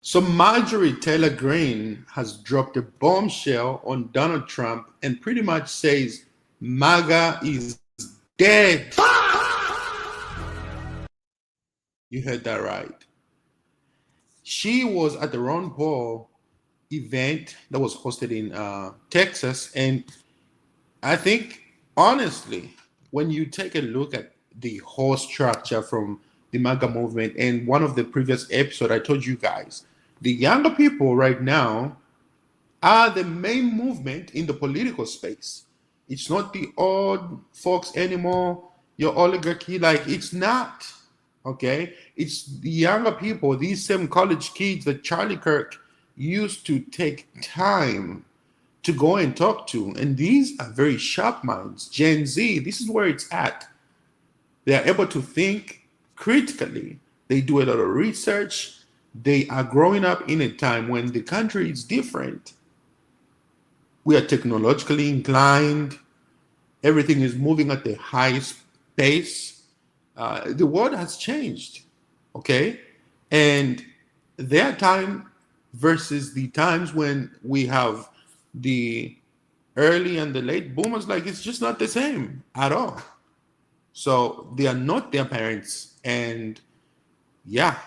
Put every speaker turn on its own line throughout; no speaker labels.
So Marjorie Taylor Greene has dropped a bombshell on Donald Trump and pretty much says MAGA is dead. You heard that right. She was at the Ron Paul event that was hosted in Texas. And I think, honestly, when you take a look at the whole structure from the MAGA movement, and one of the previous episodes, I told you guys, the younger people right now are the main movement in the political space. It's not the old folks anymore, your oligarchy, like it's not. Okay? It's the younger people, these same college kids that Charlie Kirk used to take time to go and talk to. And these are very sharp minds. Gen Z, this is where it's at. They are able to think critically. They do a lot of research. They are growing up in a time when the country is different. We are technologically inclined. Everything is moving at the highest pace. The world has changed, okay? And their time versus the times when we have the early and the late boomers, like it's just not the same at all. So they are not their parents. And yeah,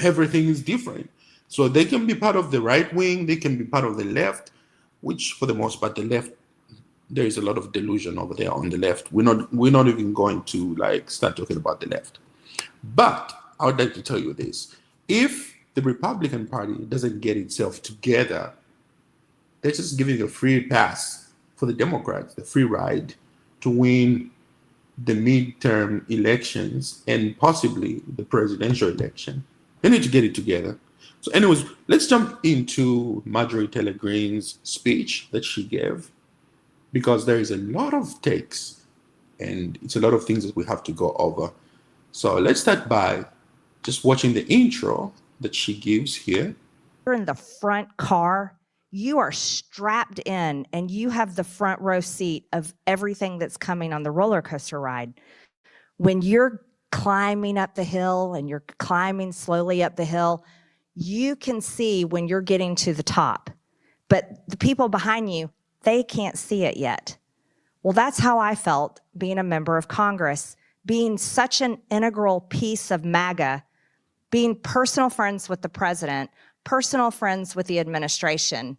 everything is different. So they can be part of the right wing, they can be part of the left, which for the most part, the left, there is a lot of delusion over there on the left. We're not even going to like start talking about the left. But I would like to tell you this. If the Republican Party doesn't get itself together, they're just giving a free pass for the Democrats, the free ride to win the midterm elections and possibly the presidential election. They need to get it together. So, anyways, let's jump into Marjorie Taylor Greene's speech that she gave because there is a lot of takes and it's a lot of things that we have to go over. So, let's start by just watching the intro that she gives here.
You're in the front car, you are strapped in and you have the front row seat of everything that's coming on the roller coaster ride. When you're climbing up the hill and you're climbing slowly up the hill, you can see when you're getting to the top, but the people behind you, they can't see it yet. Well, that's how I felt being a member of Congress, being such an integral piece of MAGA, being personal friends with the president, personal friends with the administration,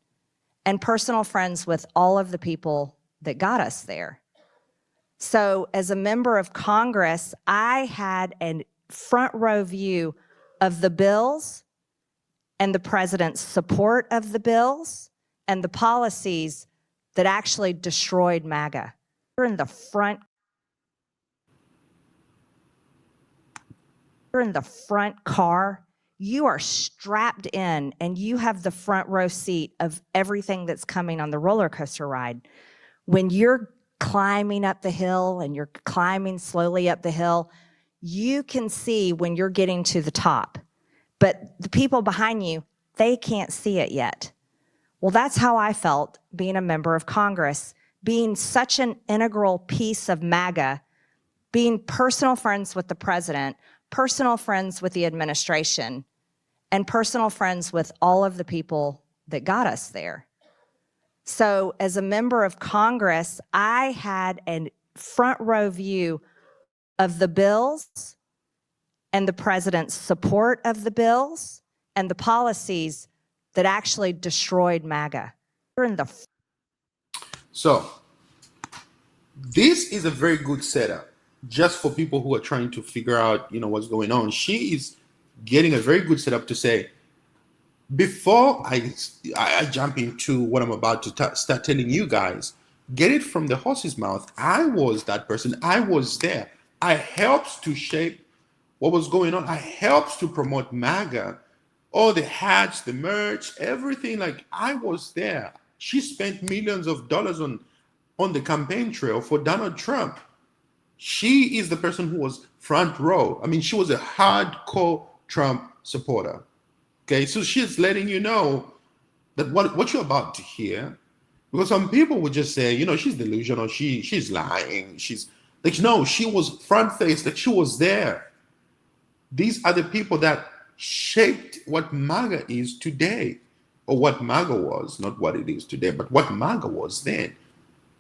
and personal friends with all of the people that got us there. So as a member of Congress, I had a front row view of the bills and the president's support of the bills and the policies that actually destroyed MAGA. You're in the front car, you are strapped in and you have the front row seat of everything that's coming on the roller coaster ride. When you're climbing up the hill and you're climbing slowly up the hill, you can see when you're getting to the top, but the people behind you, they can't see it yet. Well, that's how I felt being a member of Congress, being such an integral piece of MAGA, being personal friends with the president, personal friends with the administration, and personal friends with all of the people that got us there. So as a member of Congress, I had a front row view of the bills and the president's support of the bills and the policies that actually destroyed MAGA.
So, this is a very good setup just for people who are trying to figure out, what's going on. She is getting a very good setup to say, before I jump into what I'm about to start telling you guys, get it from the horse's mouth. I was that person. I was there. I helped to shape what was going on. I helped to promote MAGA, all the hats, the merch, everything. Like I was there. She spent millions of dollars on the campaign trail for Donald Trump. She is the person who was front row. I mean, she was a hardcore Trump supporter. Okay, so she's letting you know that what you're about to hear, because some people would just say, she's delusional, she's lying, she's like, no, she was front faced, like she was there. These are the people that shaped what MAGA is today, or what MAGA was, not what it is today, but what MAGA was then.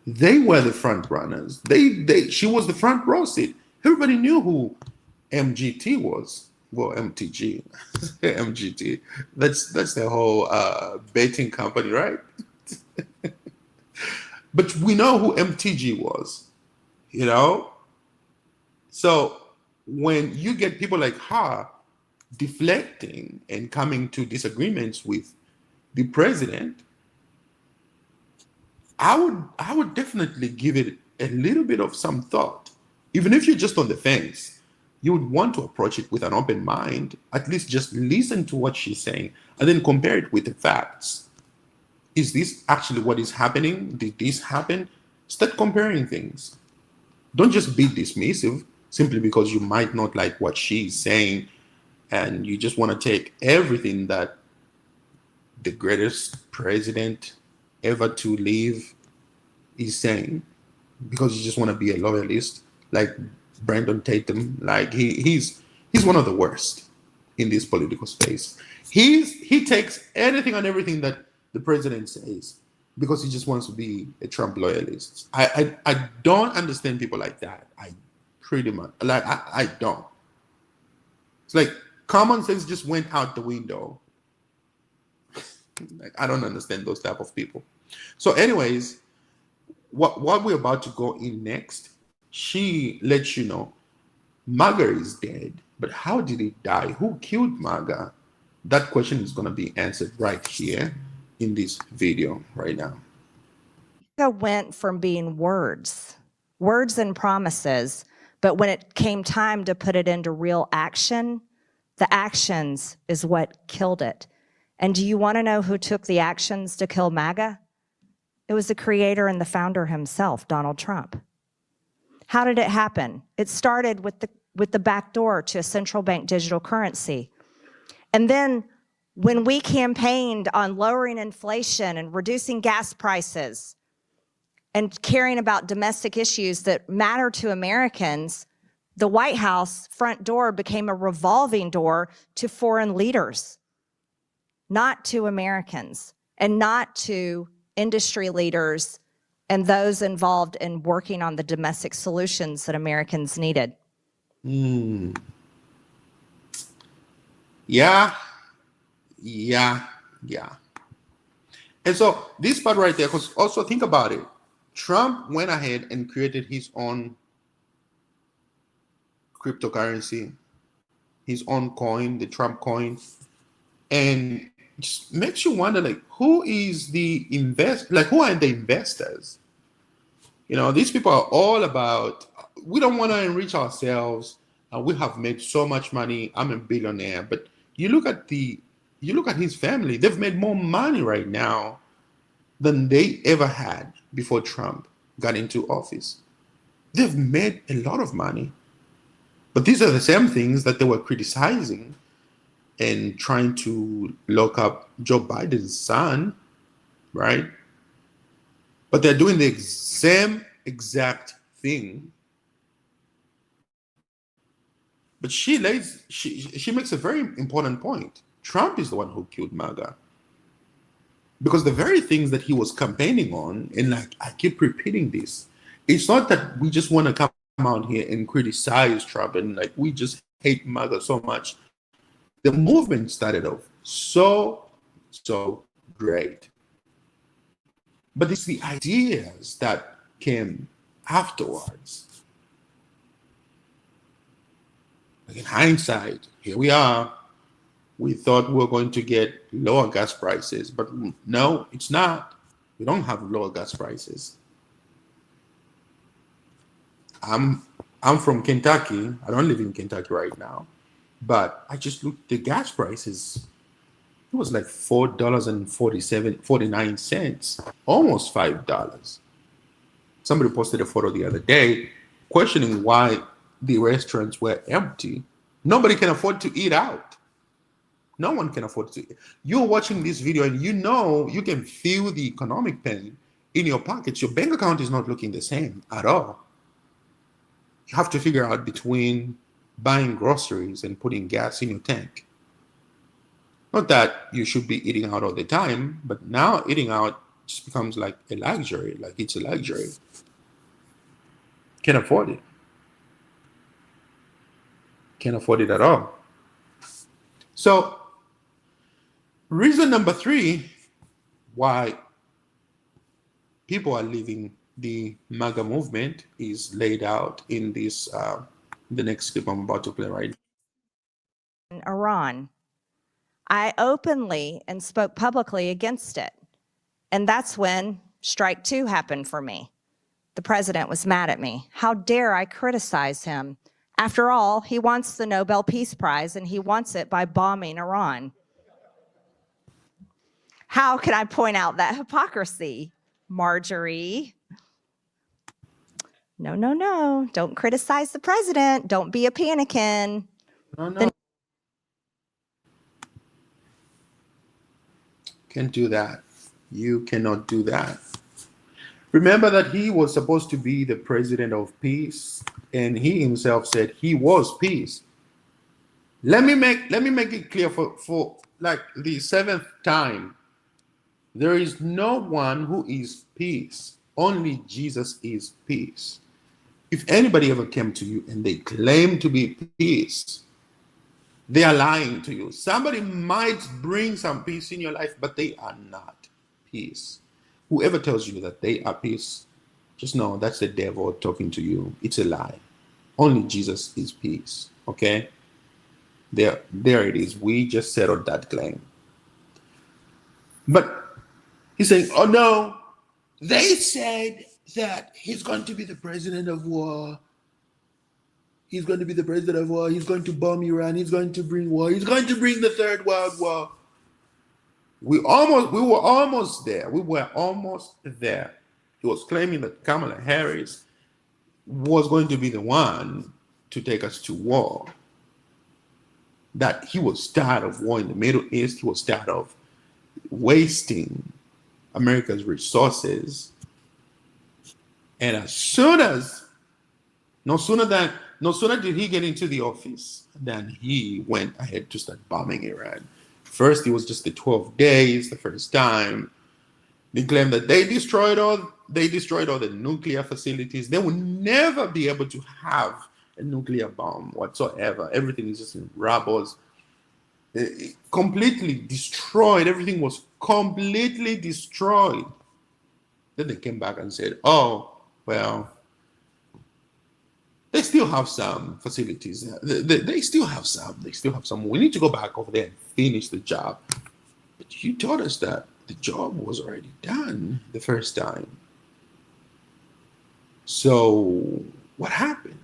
They were the front runners. She was the front row seat. Everybody knew who MGT was. Well, MTG, MGT. That's the whole betting company, right? But we know who MTG was, you know. So when you get people like her deflecting and coming to disagreements with the president, I would definitely give it a little bit of some thought. Even if you're just on the fence, you would want to approach it with an open mind. At least just listen to what she's saying and then compare it with the facts. Is this actually what is happening? Did this happen? Start comparing things. Don't just be dismissive simply because you might not like what she's saying and you just want to take everything that the greatest president ever to live is saying because you just want to be a loyalist like Brandon Tatum. Like he's one of the worst in this political space. He takes anything and everything that the president says because he just wants to be a Trump loyalist. I don't understand people like that. I pretty much like I don't. It's like common sense just went out the window. Like, I don't understand those type of people. So, anyways, what we're about to go in next, she lets you know MAGA is dead, but how did it die? Who killed MAGA? That question is going to be answered right here in this video right now.
MAGA went from being words and promises, but when it came time to put it into real action, the actions is what killed it. And do you want to know who took the actions to kill MAGA? It was the creator and the founder himself, Donald Trump. How did it happen? It started with the back door to a central bank digital currency. And then when we campaigned on lowering inflation and reducing gas prices and caring about domestic issues that matter to Americans, the White House front door became a revolving door to foreign leaders, not to Americans, and not to industry leaders and those involved in working on the domestic solutions that Americans needed.
Yeah. And so this part right there, because also think about it. Trump went ahead and created his own cryptocurrency, his own coin, the Trump coin, and just makes you wonder, like, who is the who are the investors? You know, these people are all about, we don't want to enrich ourselves. We have made so much money. I'm a billionaire. But you look at his family, they've made more money right now than they ever had before Trump got into office. They've made a lot of money. But these are the same things that they were criticizing and trying to lock up Joe Biden's son, right? But they're doing the same exact thing. But she makes a very important point. Trump is the one who killed MAGA. Because the very things that he was campaigning on, and like I keep repeating this, it's not that we just want to come out here and criticize Trump and like we just hate MAGA so much. The movement started off so great. But it's the ideas that came afterwards. Like in hindsight, here we are. We thought we were going to get lower gas prices, but no, it's not. We don't have lower gas prices. I'm from Kentucky. I don't live in Kentucky right now, but I just looked at the gas prices. It was like $4.49, almost $5. Somebody posted a photo the other day questioning why the restaurants were empty. Nobody can afford to eat out. No one can afford to. You're watching this video and you know you can feel the economic pain in your pockets. Your bank account is not looking the same at all. You have to figure out between buying groceries and putting gas in your tank. Not that you should be eating out all the time, but now eating out just becomes like a luxury. Like it's a luxury. Can't afford it. Can't afford it at all. So, reason number three why people are leaving the MAGA movement is laid out in this the next clip I'm about to play right now.
In Iran. I openly and spoke publicly against it. And that's when strike two happened for me. The president was mad at me. How dare I criticize him? After all, he wants the Nobel Peace Prize, and he wants it by bombing Iran. How can I point out that hypocrisy, Marjorie? No, no, no. Don't criticize the president. Don't be a panikin.
No. Can't do that. You cannot do that. Remember that he was supposed to be the president of peace, and he himself said he was peace. Let me make it clear for like the seventh time. There is no one who is peace. Only Jesus is peace. If anybody ever came to you and they claim to be peace, they are lying to you. Somebody might bring some peace in your life, but they are not peace. Whoever tells you that they are peace, just know that's the devil talking to you. It's a lie. Only Jesus is peace. Okay? There it is. We just settled that claim. But he's saying, oh no, they said that he's going to be the president of war. He's going to be the president of war. He's going to bomb Iran. He's going to bring war. He's going to bring the Third World War. We were almost there. We were almost there. He was claiming that Kamala Harris was going to be the one to take us to war. That he was tired of war in the Middle East. He was tired of wasting America's resources. And no sooner did he get into the office than he went ahead to start bombing Iran. First, it was just the 12 days, the first time. They claimed that they destroyed all the nuclear facilities. They will never be able to have a nuclear bomb whatsoever. Everything is just in rubble. Completely destroyed. Everything was completely destroyed. Then they came back and said, oh, well, they still have some facilities. They still have some. They still have some. We need to go back over there and finish the job. But you told us that the job was already done the first time. So what happened?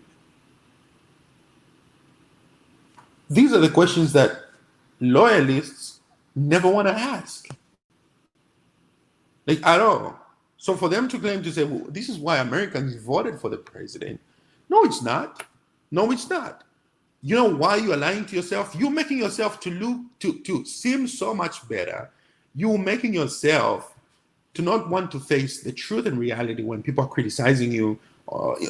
These are the questions that loyalists never want to ask. Like at all. So for them to claim to say, well, this is why Americans voted for the president. No, it's not. No, it's not. You know why you are lying to yourself? You're making yourself to look to seem so much better. You're making yourself to not want to face the truth and reality when people are criticizing you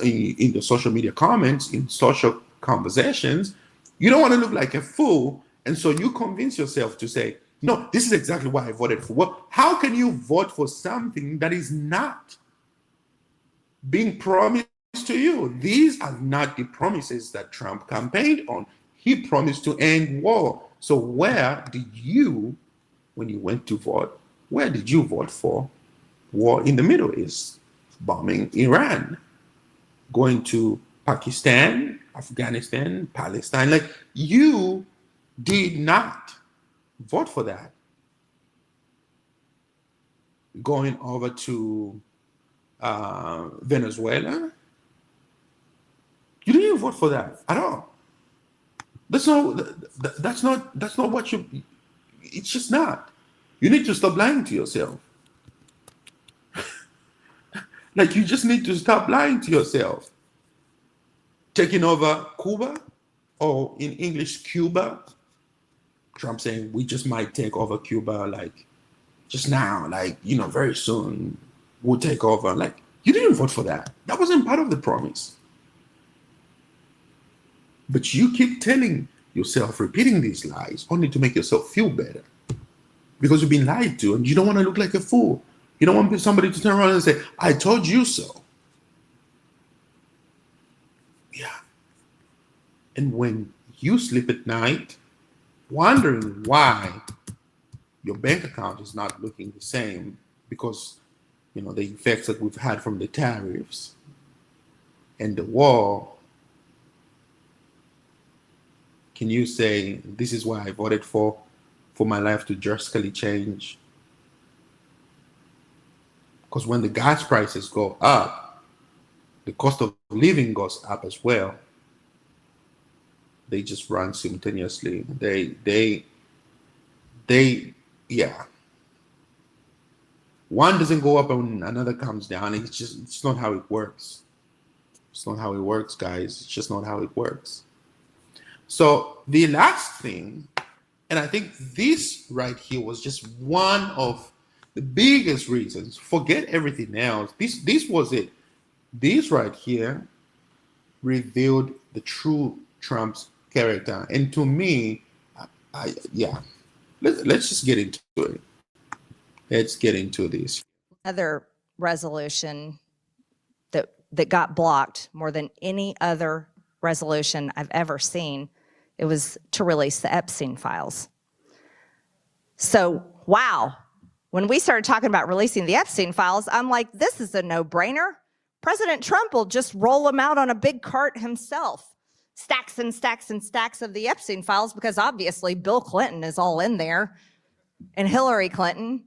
in the social media comments, in social conversations. You don't want to look like a fool. And so you convince yourself to say, no, this is exactly why I voted for. Well, how can you vote for something that is not being promised to you? These are not the promises that Trump campaigned on. He promised to end war. So where did you, when you went to vote, where did you vote for? War in the Middle East, bombing Iran, going to Pakistan, Afghanistan, Palestine. Like, you did not vote for that. Going over to Venezuela, you didn't even vote for that at all. That's not what you. It's just not. You need to stop lying to yourself. Like, you just need to stop lying to yourself. Taking over Cuba, or in English, Cuba. Trump saying we just might take over Cuba, like just now, like, you know, very soon we'll take over. Like, you didn't vote for that. That wasn't part of the promise. But you keep telling yourself repeating these lies only to make yourself feel better because you've been lied to and you don't want to look like a fool. You don't want somebody to turn around and say, I told you so. Yeah. And when you sleep at night wondering why your bank account is not looking the same because, the effects that we've had from the tariffs and the war, can you say, this is why I voted for my life to drastically change? Because when the gas prices go up, the cost of living goes up as well. They just run simultaneously. Yeah. One doesn't go up and another comes down. It's not how it works. It's not how it works, guys. It's just not how it works. So the last thing, and I think this right here was just one of the biggest reasons. Forget everything else. This was it. This right here revealed the true Trump's character. And to me, yeah, let's just get into it. Let's get into this.
Another resolution that got blocked more than any other resolution I've ever seen, it was to release the Epstein files. So, wow, when we started talking about releasing the Epstein files, I'm like, this is a no-brainer. President Trump will just roll them out on a big cart himself. Stacks and stacks and stacks of the Epstein files, because obviously Bill Clinton is all in there and Hillary Clinton.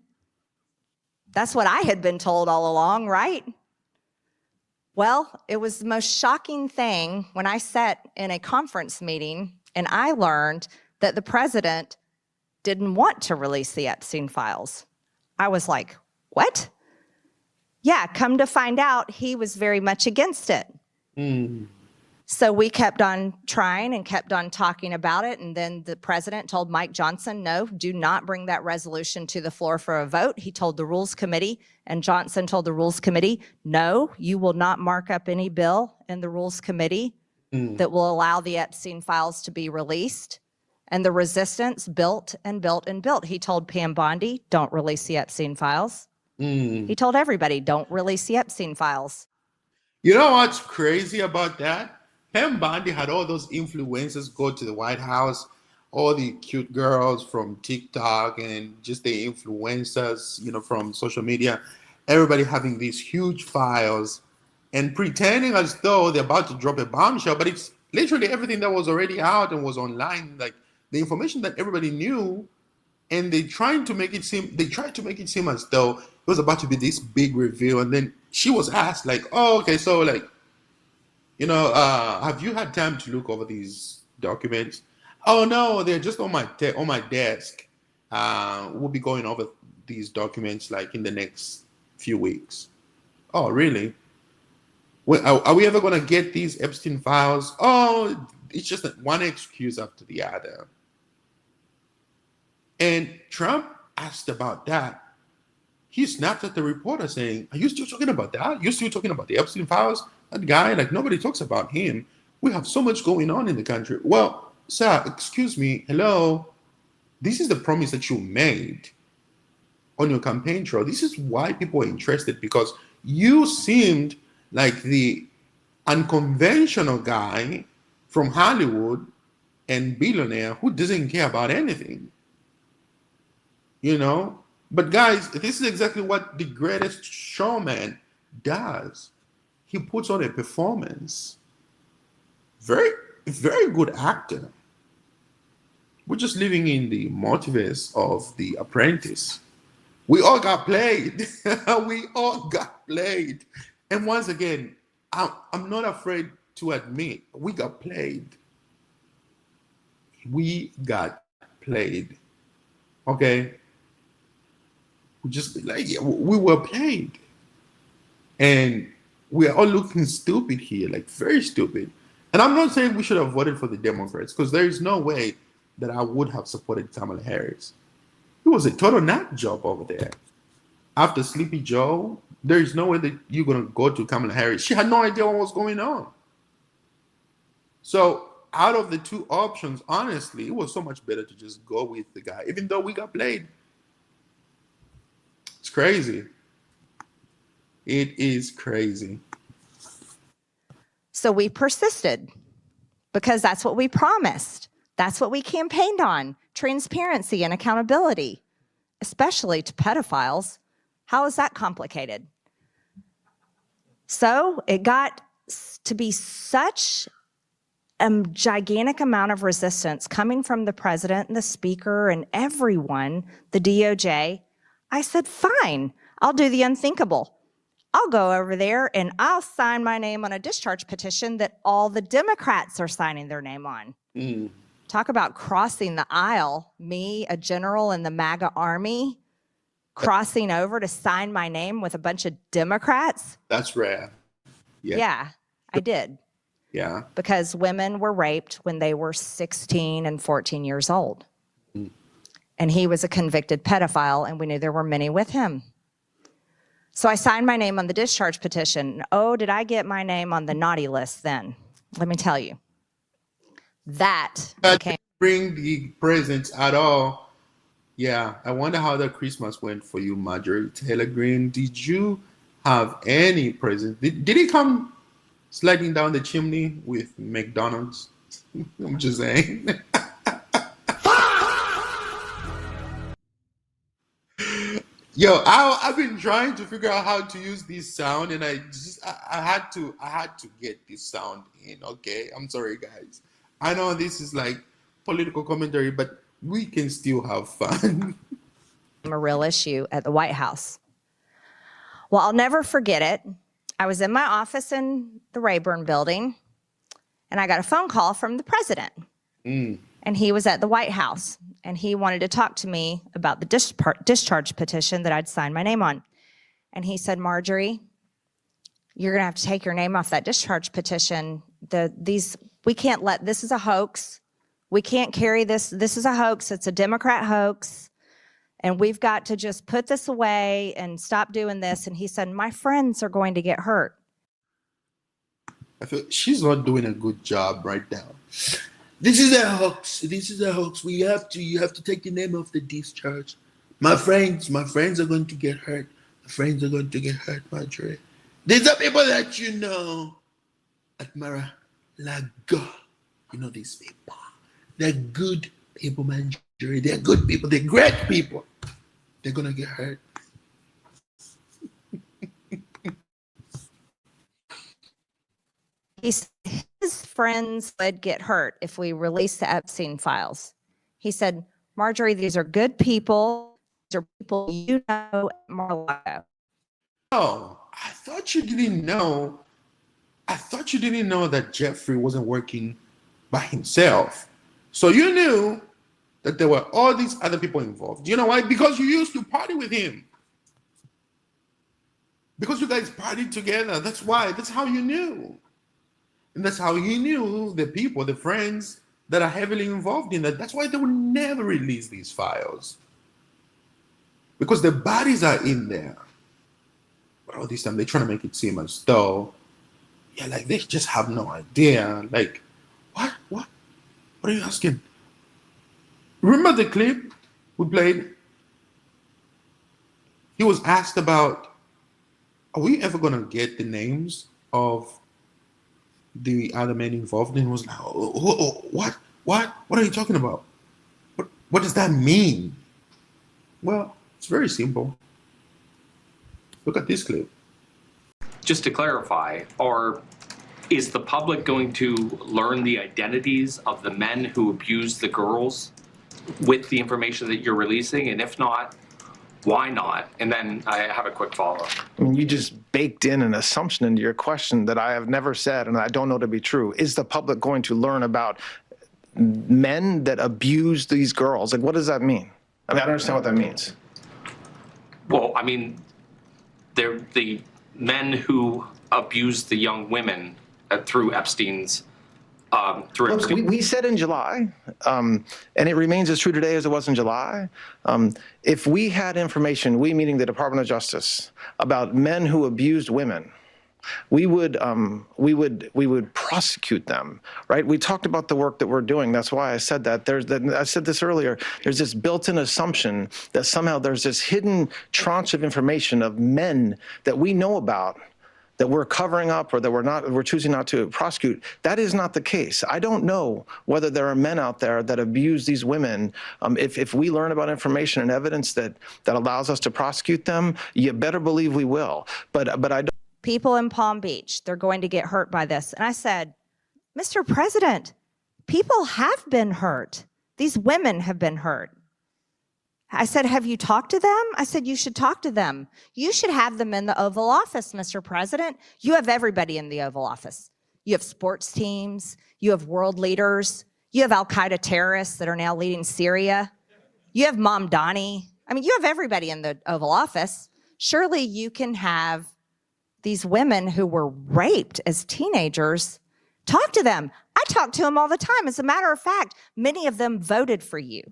That's what I had been told all along, right? Well, it was the most shocking thing when I sat in a conference meeting and I learned that the president didn't want to release the Epstein files. I was like, what? Yeah, come to find out, he was very much against it. So we kept on trying and kept on talking about it. And then the president told Mike Johnson, no, do not bring that resolution to the floor for a vote. He told the Rules Committee, and Johnson told the Rules Committee, no, you will not mark up any bill in the Rules Committee that will allow the Epstein files to be released. And the resistance built and built and built. He told Pam Bondi, don't release the Epstein files. He told everybody, don't release the Epstein files.
You know what's crazy about that? Pam Bondi had all those influencers go to the White House, all the cute girls from TikTok and just the influencers, from social media, everybody having these huge files and pretending as though they're about to drop a bombshell, but it's literally everything that was already out and was online, like the information that everybody knew, and they tried to make it seem as though it was about to be this big reveal. And then she was asked, like, oh, okay, so like, have you had time to look over these documents? Oh no, they're just on my desk. We'll be going over these documents like in the next few weeks. Oh, really? Are we ever going to get these Epstein files? Oh, it's just one excuse after the other. And Trump asked about that. He snapped at the reporter saying, are you still talking about that? You're still talking about the Epstein files? That guy, like nobody talks about him. We have so much going on in the country. Well, sir, excuse me, hello. This is the promise that you made on your campaign trail. This is why people are interested, because you seemed like the unconventional guy from Hollywood and billionaire who doesn't care about anything. But guys, this is exactly what the greatest showman does. He puts on a performance. Very, very good actor. We're just living in the multiverse of The Apprentice. We all got played. We all got played. And once again, I'm not afraid to admit we got played. We got played. Okay? We were played. And we are all looking stupid here, like very stupid. And I'm not saying we should have voted for the Democrats, because there is no way that I would have supported Kamala Harris. It was a total nut job over there. After Sleepy Joe, there is no way that you're going to go to Kamala Harris. She had no idea what was going on. So out of the two options, honestly, it was so much better to just go with the guy, even though we got played. It's crazy. It is crazy.
So we persisted because that's what we promised. That's what we campaigned on, transparency and accountability, especially to pedophiles. How is that complicated? So it got to be such a gigantic amount of resistance coming from the president and the speaker and everyone, the DOJ. I said, fine, I'll do the unthinkable. I'll go over there and I'll sign my name on a discharge petition that all the Democrats are signing their name on. Talk about crossing the aisle. Me, a general in the MAGA army, crossing over to sign my name with a bunch of Democrats.
That's rare.
Yeah, I did.
Yeah.
Because women were raped when they were 16 and 14 years old. And he was a convicted pedophile, and we knew there were many with him. So I signed my name on the discharge petition. Oh, did I get my name on the naughty list then? Let me tell you. That became...
Bring the presents at all. Yeah, I wonder how that Christmas went for you, Marjorie Taylor Greene. Did you have any presents? Did he come sliding down the chimney with McDonald's? I'm just saying. Yo, I've been trying to figure out how to use this sound, and I had to get this sound in. Okay, I'm sorry, guys. I know this is like political commentary, but we can still have fun.
A real issue at the White House. Well, I'll never forget it. I was in my office in the Rayburn building, and I got a phone call from the president. And he was at the White House, and he wanted to talk to me about the discharge petition that I'd signed my name on. And he said, Marjorie, you're going to have to take your name off that discharge petition. We can't let, this is a hoax. We can't carry this. This is a hoax. It's a Democrat hoax. And we've got to just put this away and stop doing this. And he said, my friends are going to get hurt.
I feel she's not doing a good job right now. This is a hoax. This is a hoax. You have to take the name off the discharge. My friends are going to get hurt. My friends are going to get hurt, Marjorie. These are people that you know at Mar-a-Lago. You know these people. They're good people, Marjorie. They're good people. They're great people. They're going to get hurt.
His friends would get hurt if we release the Epstein files. He said, Marjorie, these are good people. These are people you know at Mar-a-Lago.
Oh, I thought you didn't know. I thought you didn't know that Jeffrey wasn't working by himself. So you knew that there were all these other people involved. You know why? Because you used to party with him. Because you guys partied together. That's why. That's how you knew. And that's how he knew the people, the friends that are heavily involved in that. That's why they would never release these files. Because the bodies are in there. But all this time, they're trying to make it seem as though, yeah, like they just have no idea. Like, what? What are you asking? Remember the clip we played? He was asked about, are we ever going to get the names of the other men involved? And he was like, what are you talking about? What does that mean? Well, it's very simple. Look at this clip.
Just to clarify, is the public going to learn the identities of the men who abused the girls with the information that you're releasing? And if not, why not? And then I have a quick follow-up.
I mean, you just baked in an assumption into your question that I have never said and I don't know to be true. Is the public going to learn about men that abuse these girls? Like, what does that mean? I mean, I don't understand what that means.
Well, I mean, they're the men who abused the young women through Epstein's
Look, we said in July, and it remains as true today as it was in July. If we had information, we meaning the Department of Justice, about men who abused women, we would prosecute them, right? We talked about the work that we're doing. That's why I said that. I said this earlier. There's this built-in assumption that somehow there's this hidden tranche of information of men that we know about that we're covering up or that we're choosing not to prosecute. That is not the case. I don't know whether there are men out there that abuse these women. If we learn about information and evidence that allows us to prosecute them, you better believe we will. But I don't.
People in Palm Beach, they're going to get hurt by this. And I said, Mr. President, people have been hurt. These women have been hurt. I said, have you talked to them? I said, you should talk to them. You should have them in the Oval Office, Mr. President. You have everybody in the Oval Office. You have sports teams. You have world leaders. You have al-Qaeda terrorists that are now leading Syria. You have Mamdani. I mean, you have everybody in the Oval Office. Surely you can have these women who were raped as teenagers, talk to them. I talk to them all the time. As a matter of fact, many of them voted for you.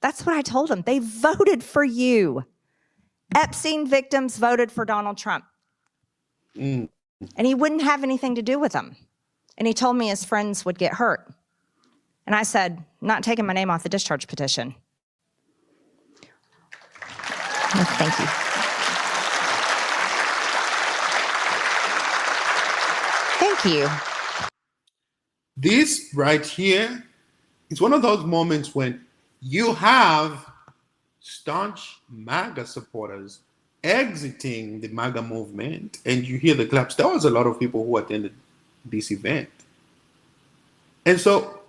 That's what I told them. They voted for you. Epstein victims voted for Donald Trump. And he wouldn't have anything to do with them. And he told me his friends would get hurt. And I said, not taking my name off the discharge petition. Oh, thank you. Thank you.
This right here is one of those moments when you have staunch MAGA supporters exiting the MAGA movement, and you hear the claps. There was a lot of people who attended this event. And so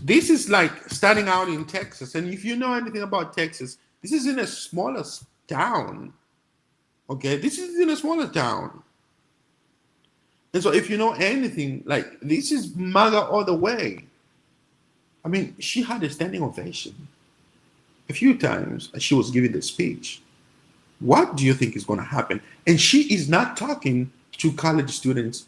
this is like starting out in Texas. And if you know anything about Texas, this is in a smaller town. Okay, this is in a smaller town. And so if you know anything, like this is MAGA all the way. I mean, she had a standing ovation a few times as she was giving the speech. What do you think is going to happen? And she is not talking to college students,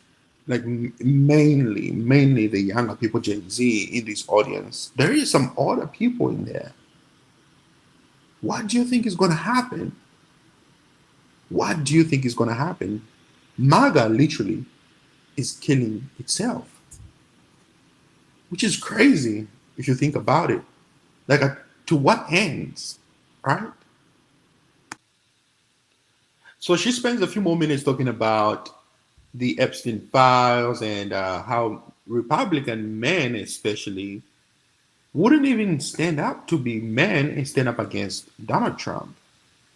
like mainly the younger people, Gen Z, in this audience. There is some other people in there. What do you think is going to happen? What do you think is going to happen? MAGA literally is killing itself, which is crazy if you think about it. Like, to what ends, right? So she spends a few more minutes talking about the Epstein files and how Republican men especially wouldn't even stand up to be men and stand up against Donald Trump,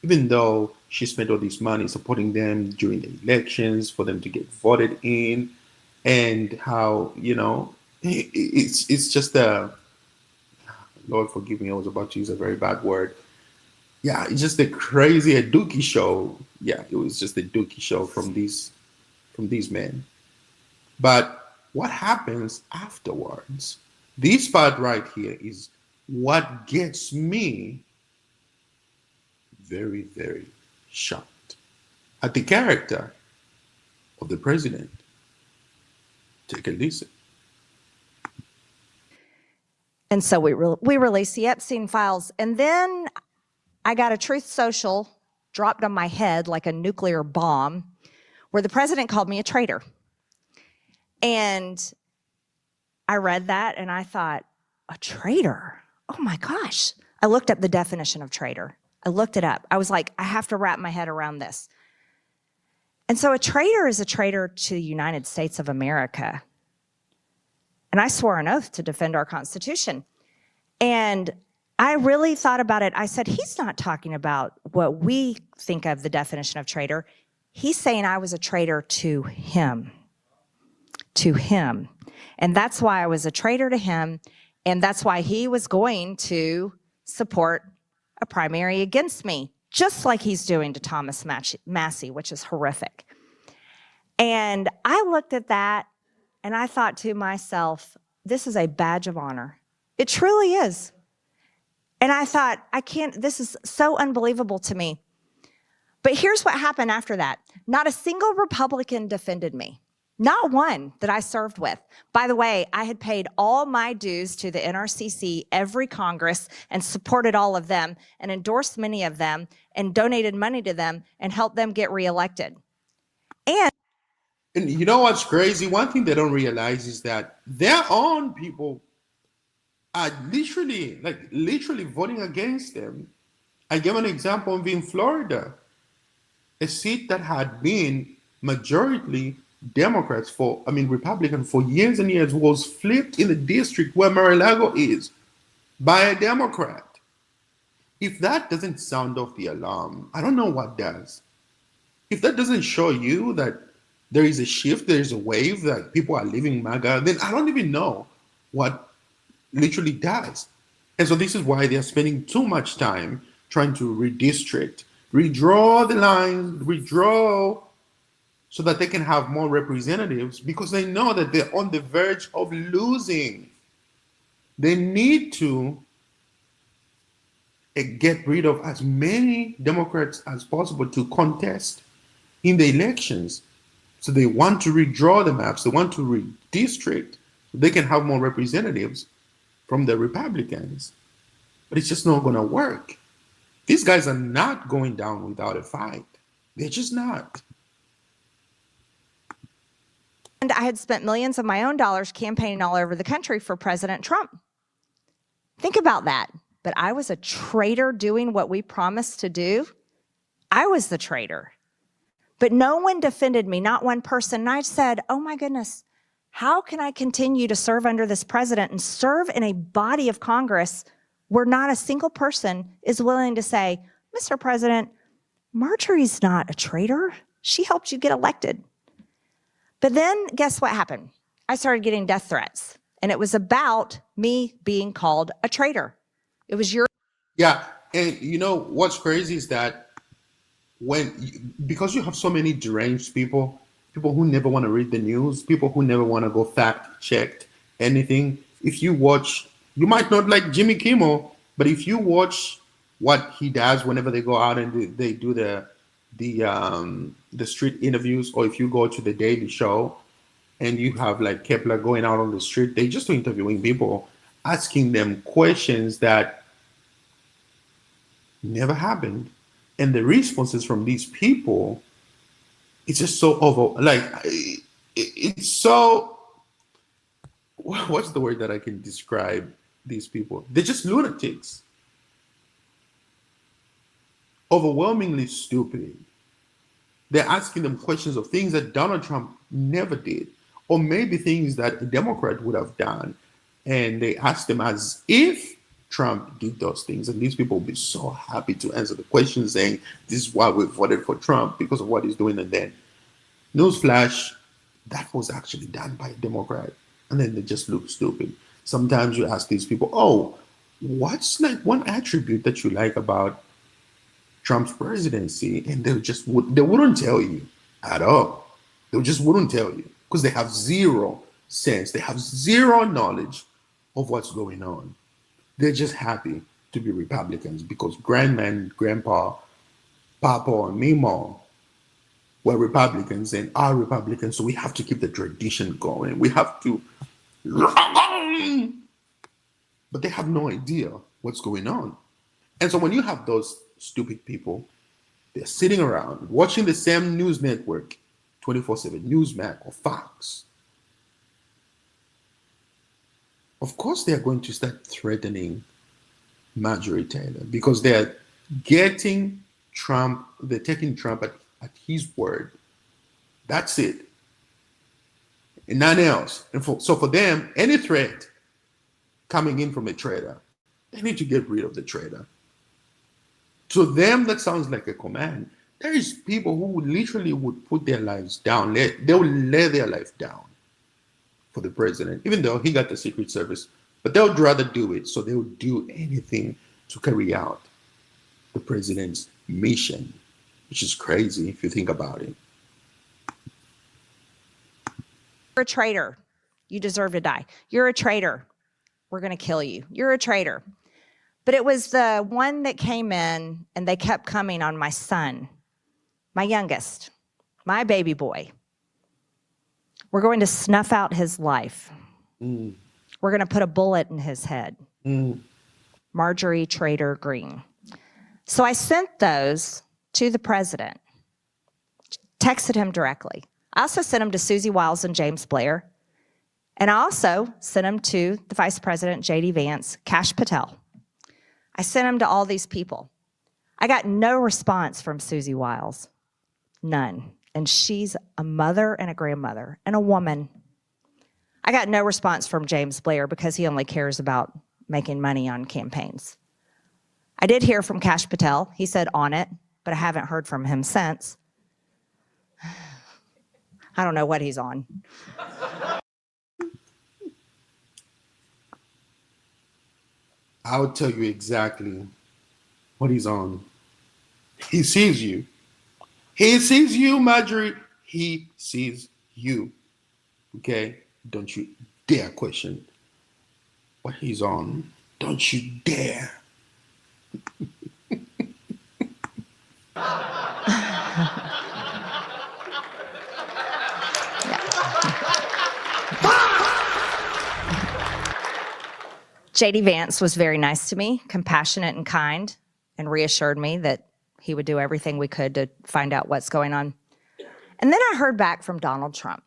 even though she spent all this money supporting them during the elections for them to get voted in, and how, you know, it's just a, Lord forgive me, I was about to use a very bad word. Yeah, it's just a crazy, a dookie show. Yeah, it was just a dookie show from these men. But what happens afterwards? This part right here is what gets me very, very shocked at the character of the president. Take a listen.
And so we released the Epstein files. And then I got a Truth Social dropped on my head like a nuclear bomb, where the president called me a traitor. And I read that and I thought, a traitor? Oh my gosh. I looked up the definition of traitor. I looked it up. I was like, I have to wrap my head around this. And so a traitor is a traitor to the United States of America. And I swore an oath to defend our Constitution. And I really thought about it. I said, he's not talking about what we think of the definition of traitor. He's saying I was a traitor to him. To him. And that's why I was a traitor to him. And that's why he was going to support a primary against me, just like he's doing to Thomas Massie, which is horrific. And I looked at that and I thought to myself, this is a badge of honor. It truly is. And I thought, this is so unbelievable to me. But here's what happened after that. Not a single Republican defended me. Not one that I served with. By the way, I had paid all my dues to the NRCC every Congress and supported all of them and endorsed many of them and donated money to them and helped them get reelected. And
And you know what's crazy? One thing they don't realize is that their own people are literally voting against them. I give an example of in Florida, a seat that had been majority Democrats Republican for years and years was flipped in the district where Mar-a-Lago is by a Democrat. If that doesn't sound off the alarm, I don't know what does. If that doesn't show you that there is a shift, there is a wave, that people are leaving MAGA, then I don't even know what literally does. And so this is why they're spending too much time trying to redistrict, redraw the lines, redraw so that they can have more representatives because they know that they're on the verge of losing. They need to get rid of as many Democrats as possible to contest in the elections. So they want to redraw the maps, they want to redistrict so they can have more representatives from the Republicans. But it's just not going to work. These guys are not going down without a fight. They're just not.
And I had spent millions of my own dollars campaigning all over the country for President Trump. Think about that. But I was a traitor doing what we promised to do. I was the traitor. But no one defended me, not one person. And I said, oh my goodness, how can I continue to serve under this president and serve in a body of Congress where not a single person is willing to say, Mr. President, Marjorie's not a traitor. She helped you get elected. But then guess what happened? I started getting death threats. And it was about me being called a traitor. It was your...
Yeah. And you know what's crazy is that because you have so many deranged people who never want to read the news, people who never want to go fact check anything. If you watch, you might not like Jimmy Kimmel, but if you watch what he does whenever they go out and they do the street interviews, or if you go to the Daily Show and you have like Kepler going out on the street, they just interviewing people, asking them questions that never happened. And the responses from these people, it's just so it's so, what's the word that I can describe these people? They're just lunatics. Overwhelmingly stupid. They're asking them questions of things that Donald Trump never did, or maybe things that a Democrat would have done. And they ask them as if Trump did those things. And these people will be so happy to answer the question saying, this is why we voted for Trump, because of what he's doing. And then, newsflash, that was actually done by a Democrat. And then they just look stupid. Sometimes you ask these people, oh, what's like one attribute that you like about Trump's presidency? And they wouldn't tell you at all. They just wouldn't tell you because they have zero sense. They have zero knowledge of what's going on. They're just happy to be Republicans because grandma, grandpa, papa, and mima were Republicans and are Republicans. So we have to keep the tradition going. We have to, but they have no idea what's going on. And so when you have those stupid people, they're sitting around watching the same news network 24/7, Newsmax or Fox. Of course, they're going to start threatening Marjorie Taylor because they're getting Trump, they're taking Trump at his word. That's it. And nothing else. And so for them, any threat coming in from a traitor, they need to get rid of the traitor. To them, that sounds like a command. There is people who literally would put their lives down. They will lay their life down for the president, even though he got the Secret Service. But they would rather do it, so they would do anything to carry out the president's mission, which is crazy if you think about it.
You're a traitor. You deserve to die. You're a traitor. We're going to kill you. You're a traitor. But it was the one that came in, and they kept coming on my son, my youngest, my baby boy. We're going to snuff out his life. We're going to put a bullet in his head. Marjorie Taylor Greene. So I sent those to the president, texted him directly. I also sent them to Susie Wiles and James Blair. And I also sent them to the Vice President, J.D. Vance, Kash Patel. I sent them to all these people. I got no response from Susie Wiles. None. And she's a mother and a grandmother and a woman. I got no response from James Blair because he only cares about making money on campaigns. I did hear from Kash Patel. He said on it, but I haven't heard from him since. I don't know what he's on.
I'll tell you exactly what he's on. He sees you. He sees you, Marjorie. He sees you. Okay? Don't you dare question what he's on. Don't you dare.
J.D. Vance was very nice to me, compassionate and kind, and reassured me that he would do everything we could to find out what's going on. And then I heard back from Donald Trump.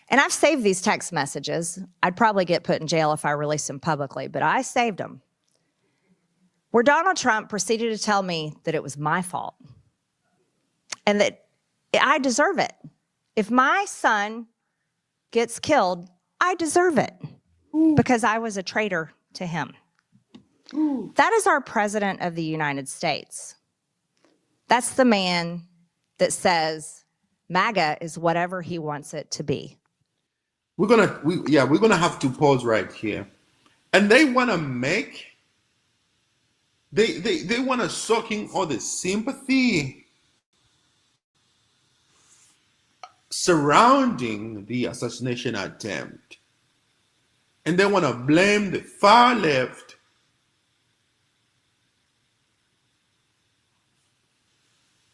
And I've saved these text messages. I'd probably get put in jail if I released them publicly, but I saved them. Where Donald Trump proceeded to tell me that it was my fault and that I deserve it. If my son gets killed, I deserve it because I was a traitor to him. That is our President of the United States. That's the man that says MAGA is whatever he wants it to be.
We're gonna have to pause right here. And they wanna make they wanna suck in all the sympathy surrounding the assassination attempt. And they wanna blame the far left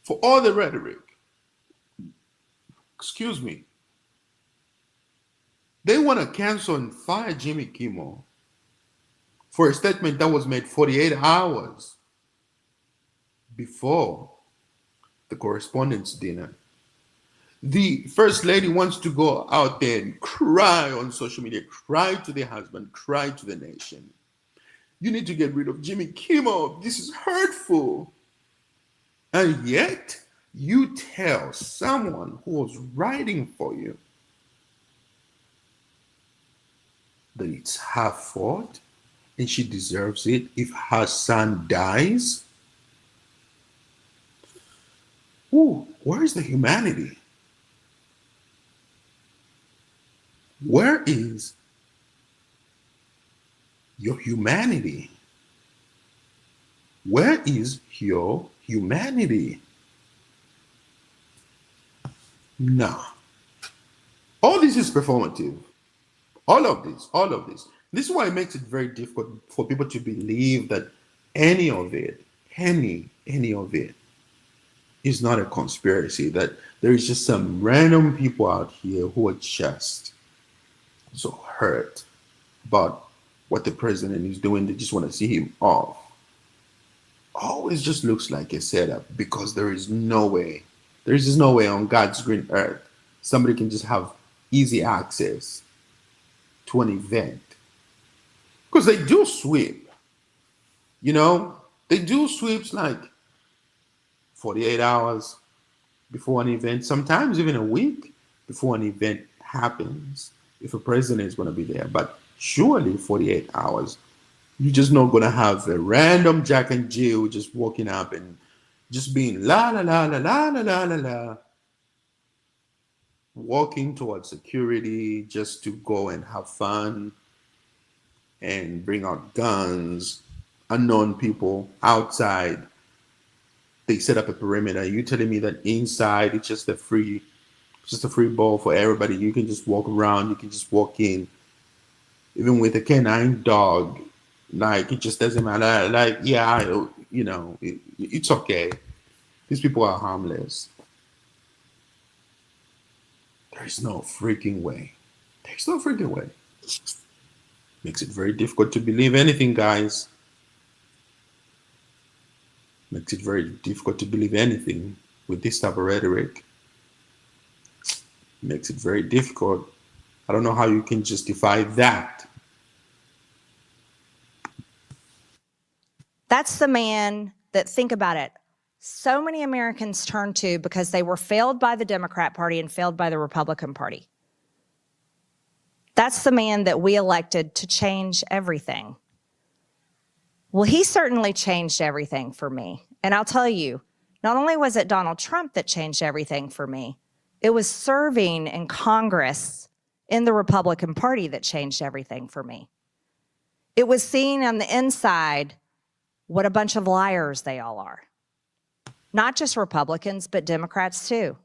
for all the rhetoric. Excuse me. They want to cancel and fire Jimmy Kimmel for a statement that was made 48 hours before the correspondence dinner. The First Lady wants to go out there and cry on social media, cry to the husband, cry to the nation. You need to get rid of Jimmy Kimmel. This is hurtful. And yet, you tell someone who was writing for you that it's her fault and she deserves it if her son dies? Ooh, where is the humanity? Where is your humanity? Where is your humanity? No. All this is performative. All of this. This is why it makes it very difficult for people to believe that any of it is not a conspiracy, that there is just some random people out here who are just so hurt about what the president is doing. They just want to see him off. Always just looks like a setup because there is just no way on God's green earth somebody can just have easy access to an event. Because they do sweep, they do sweeps like 48 hours before an event, sometimes even a week before an event happens, if a president is going to be there. But surely 48 hours. You're just not going to have a random Jack and Jill just walking up and just being la la la la la la la la la, walking towards security just to go and have fun and bring out guns, unknown people outside. They set up a perimeter. You telling me that inside it's just a free ball for everybody. You can just walk around, you can just walk in, even with a canine dog. Like, it just doesn't matter. Like, yeah, it's okay. These people are harmless. There's no freaking way. There's no freaking way. Makes it very difficult to believe anything, guys. Makes it very difficult to believe anything with this type of rhetoric. Makes it very difficult. I don't know how you can justify that.
That's the man that, think about it, so many Americans turn to because they were failed by the Democrat Party and failed by the Republican Party. That's the man that we elected to change everything. Well, he certainly changed everything for me. And I'll tell you, not only was it Donald Trump that changed everything for me, it was serving in Congress in the Republican Party that changed everything for me. It was seeing on the inside what a bunch of liars they all are. Not just Republicans, but Democrats too.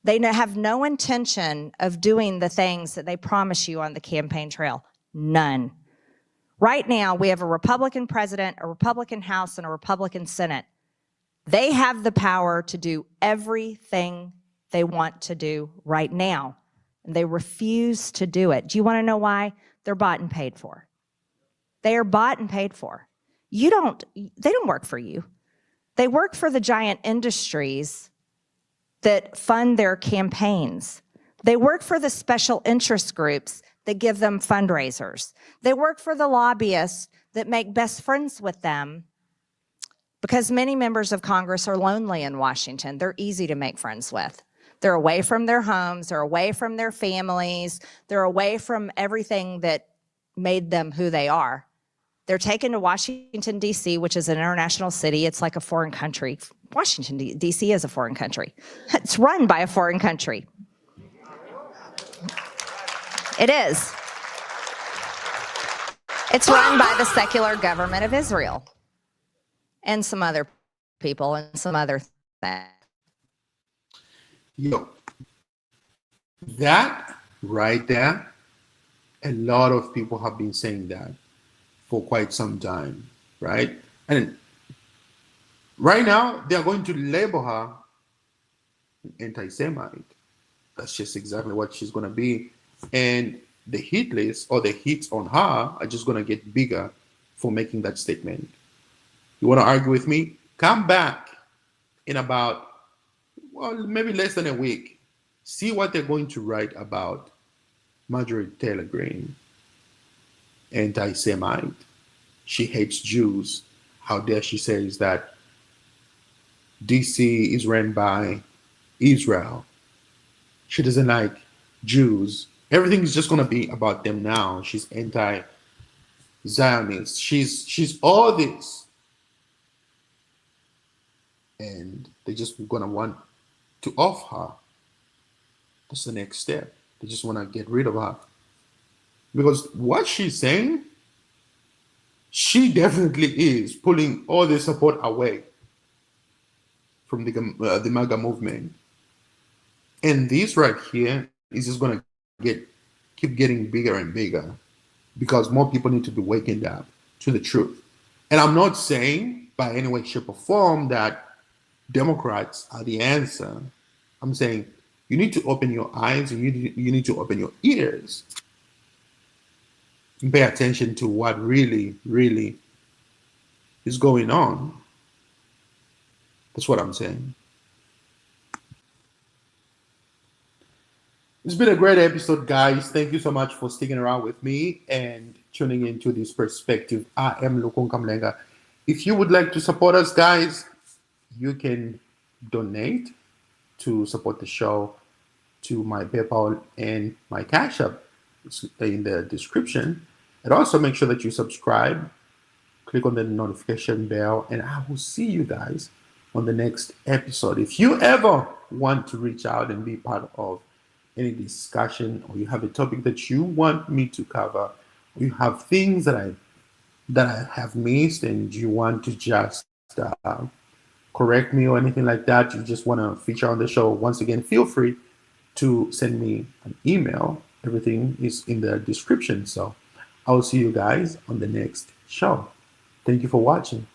They have no intention of doing the things that they promise you on the campaign trail. None. Right now, we have a Republican president, a Republican House, and a Republican Senate. They have the power to do everything they want to do right now, and they refuse to do it. Do you want to know why? They're bought and paid for. They are bought and paid for. They don't work for you. They work for the giant industries that fund their campaigns. They work for the special interest groups that give them fundraisers. They work for the lobbyists that make best friends with them, because many members of Congress are lonely in Washington. They're easy to make friends with. They're away from their homes, they're away from their families, they're away from everything that made them who they are. They're taken to Washington, D.C., which is an international city. It's like a foreign country. Washington, D.C. is a foreign country. It's run by a foreign country. It is. It's run by the secular government of Israel and some other people and some other things.
Yo, that right there, a lot of people have been saying that for quite some time, right? And right now, they are going to label her anti-Semite. That's just exactly what she's going to be. And the hit list or the hits on her are just going to get bigger for making that statement. You want to argue with me? Come back in about, well, maybe less than a week. See what they're going to write about Marjorie Taylor Greene. Anti-Semite. She hates Jews. How dare she says that DC is ran by Israel. She doesn't like Jews. Everything is just going to be about them now. She's anti-Zionist. She's all this. And they're just going to want to off her. That's the next step. They just want to get rid of her. Because what she's saying, she definitely is pulling all the support away from the MAGA movement. And this right here is just going to keep getting bigger and bigger because more people need to be waking up to the truth. And I'm not saying by any way, shape, or form that Democrats are the answer. I'm saying you need to open your eyes and you need to open your ears and pay attention to what really, really is going on. That's what I'm saying. It's been a great episode, guys. Thank you so much for sticking around with me and tuning into this perspective. I am Lukon Kamlenga. If you would like to support us, guys, you can donate to support the show to my PayPal and my Cash App. It's in the description. And also make sure that you subscribe, click on the notification bell, and I will see you guys on the next episode. If you ever want to reach out and be part of any discussion, or you have a topic that you want me to cover, or you have things that I have missed and you want to just correct me or anything like that, you just want to feature on the show, once again, feel free to send me an email. Everything is in the description. So I'll see you guys on the next show. Thank you for watching.